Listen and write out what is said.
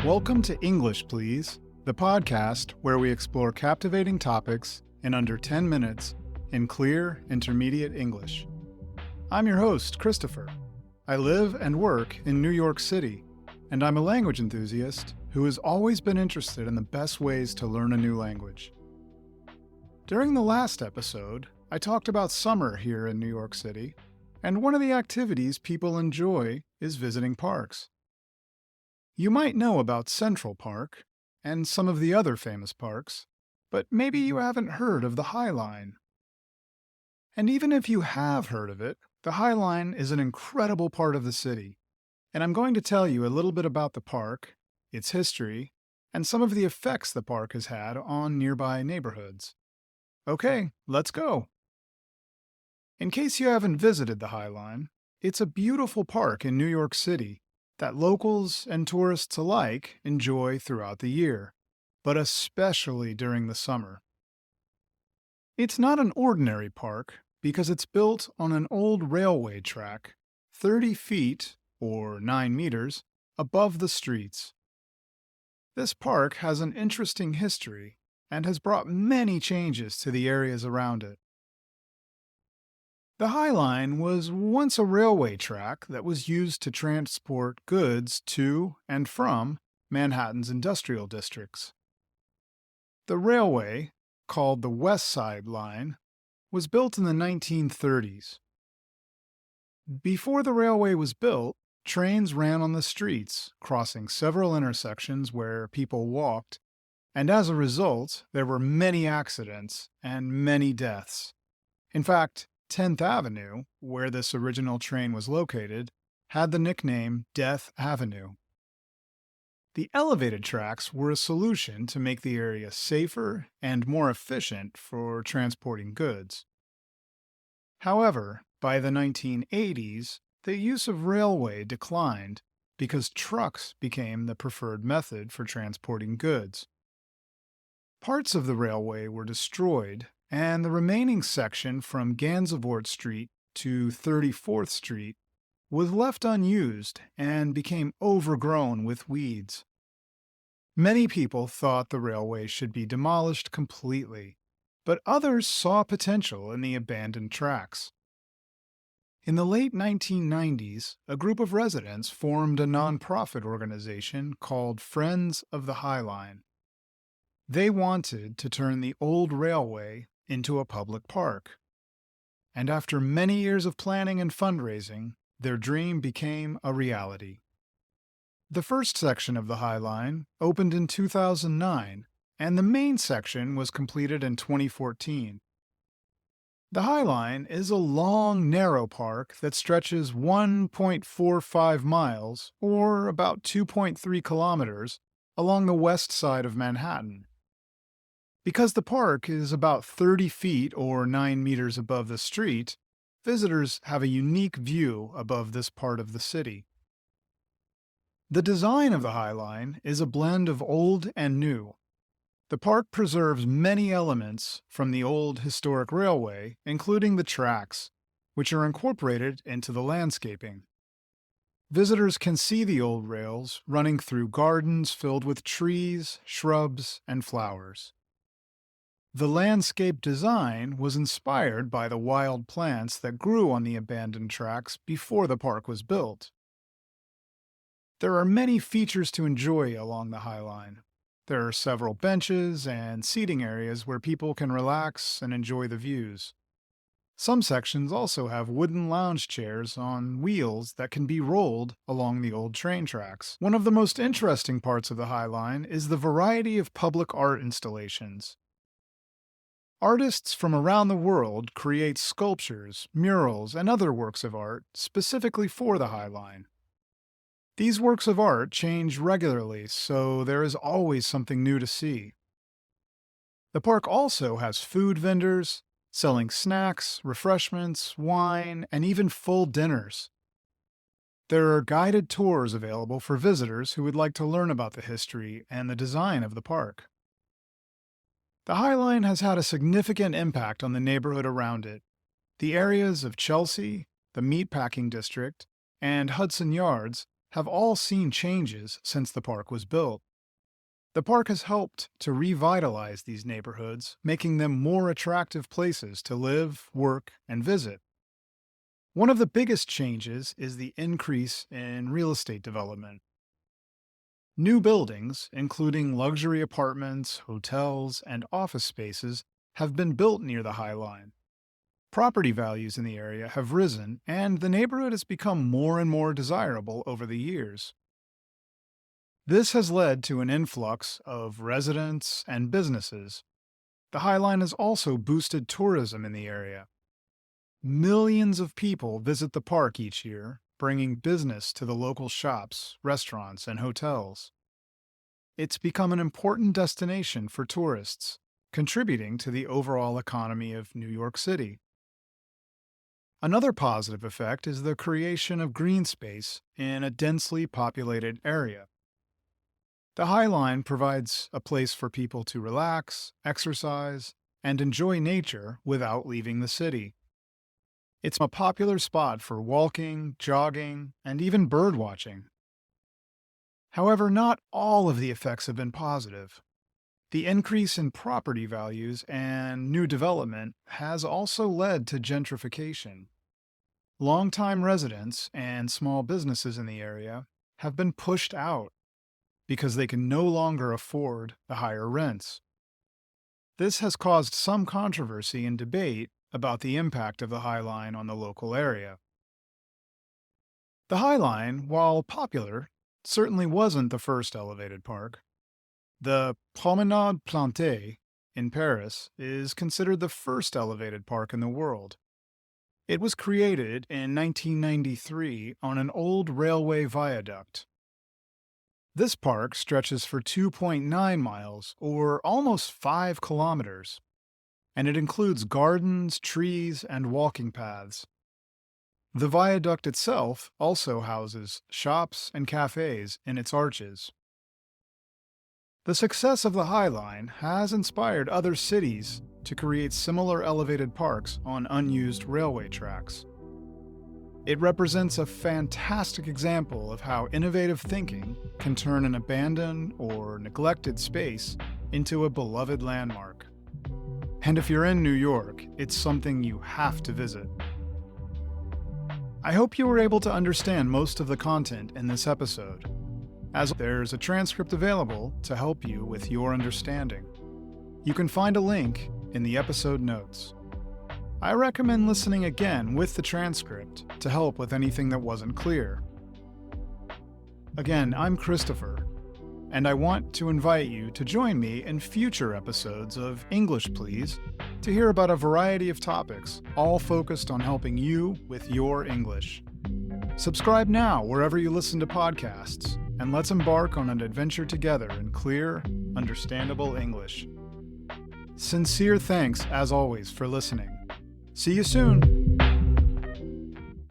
Welcome to English, Please, the podcast where we explore captivating topics in under 10 minutes in clear, intermediate English. I'm your host, Christopher. I live and work in New York City, and I'm a language enthusiast who has always been interested in the best ways to learn a new language. During the last episode, I talked about summer here in New York City, and one of the activities people enjoy is visiting parks. You might know about Central Park and some of the other famous parks, but maybe you haven't heard of the High Line. And even if you have heard of it, the High Line is an incredible part of the city, and I'm going to tell you a little bit about the park, its history, and some of the effects the park has had on nearby neighborhoods. Okay, let's go. In case you haven't visited the High Line, it's a beautiful park in New York City that locals and tourists alike enjoy throughout the year, but especially during the summer. It's not an ordinary park because it's built on an old railway track 30 feet, or 9 meters, above the streets. This park has an interesting history and has brought many changes to the areas around it. The High Line was once a railway track that was used to transport goods to and from Manhattan's industrial districts. The railway, called the West Side Line, was built in the 1930s. Before the railway was built, trains ran on the streets, crossing several intersections where people walked, and as a result, there were many accidents and many deaths. In fact, 10th Avenue, where this original train was located, had the nickname Death Avenue. The elevated tracks were a solution to make the area safer and more efficient for transporting goods. However, by the 1980s, the use of railway declined because trucks became the preferred method for transporting goods. Parts of the railway were destroyed, and the remaining section from Gansevoort Street to 34th Street was left unused and became overgrown with weeds. Many people thought the railway should be demolished completely, but others saw potential in the abandoned tracks. In the late 1990s, a group of residents formed a nonprofit organization called Friends of the High Line. They wanted to turn the old railway into a public park. And after many years of planning and fundraising, their dream became a reality. The first section of the High Line opened in 2009, and the main section was completed in 2014. The High Line is a long, narrow park that stretches 1.45 miles, or about 2.3 kilometers, along the west side of Manhattan. Because the park is about 30 feet or 9 meters above the street, visitors have a unique view above this part of the city. The design of the High Line is a blend of old and new. The park preserves many elements from the old historic railway, including the tracks, which are incorporated into the landscaping. Visitors can see the old rails running through gardens filled with trees, shrubs, and flowers. The landscape design was inspired by the wild plants that grew on the abandoned tracks before the park was built. There are many features to enjoy along the High Line. There are several benches and seating areas where people can relax and enjoy the views. Some sections also have wooden lounge chairs on wheels that can be rolled along the old train tracks. One of the most interesting parts of the High Line is the variety of public art installations. Artists from around the world create sculptures, murals, and other works of art specifically for the High Line. These works of art change regularly, so there is always something new to see. The park also has food vendors, selling snacks, refreshments, wine, and even full dinners. There are guided tours available for visitors who would like to learn about the history and the design of the park. The High Line has had a significant impact on the neighborhood around it. The areas of Chelsea, the Meatpacking District, and Hudson Yards have all seen changes since the park was built. The park has helped to revitalize these neighborhoods, making them more attractive places to live, work, and visit. One of the biggest changes is the increase in real estate development. New buildings, including luxury apartments, hotels, and office spaces, have been built near the High Line. Property values in the area have risen, and the neighborhood has become more and more desirable over the years. This has led to an influx of residents and businesses. The High Line has also boosted tourism in the area. Millions of people visit the park each year, bringing business to the local shops, restaurants, and hotels. It's become an important destination for tourists, contributing to the overall economy of New York City. Another positive effect is the creation of green space in a densely populated area. The High Line provides a place for people to relax, exercise, and enjoy nature without leaving the city. It's a popular spot for walking, jogging, and even bird watching. However, not all of the effects have been positive. The increase in property values and new development has also led to gentrification. Longtime residents and small businesses in the area have been pushed out because they can no longer afford the higher rents. This has caused some controversy and debate about the impact of the High Line on the local area. The High Line, while popular, certainly wasn't the first elevated park. The Promenade Plantée in Paris is considered the first elevated park in the world. It was created in 1993 on an old railway viaduct. This park stretches for 2.9 miles, or almost 5 kilometers, and it includes gardens, trees, and walking paths. The viaduct itself also houses shops and cafes in its arches. The success of the High Line has inspired other cities to create similar elevated parks on unused railway tracks. It represents a fantastic example of how innovative thinking can turn an abandoned or neglected space into a beloved landmark. And if you're in New York, it's something you have to visit. I hope you were able to understand most of the content in this episode, as there's a transcript available to help you with your understanding. You can find a link in the episode notes. I recommend listening again with the transcript to help with anything that wasn't clear. Again, I'm Christopher, and I want to invite you to join me in future episodes of English Please to hear about a variety of topics, all focused on helping you with your English. Subscribe now wherever you listen to podcasts, and let's embark on an adventure together in clear, understandable English. Sincere thanks, as always, for listening. See you soon!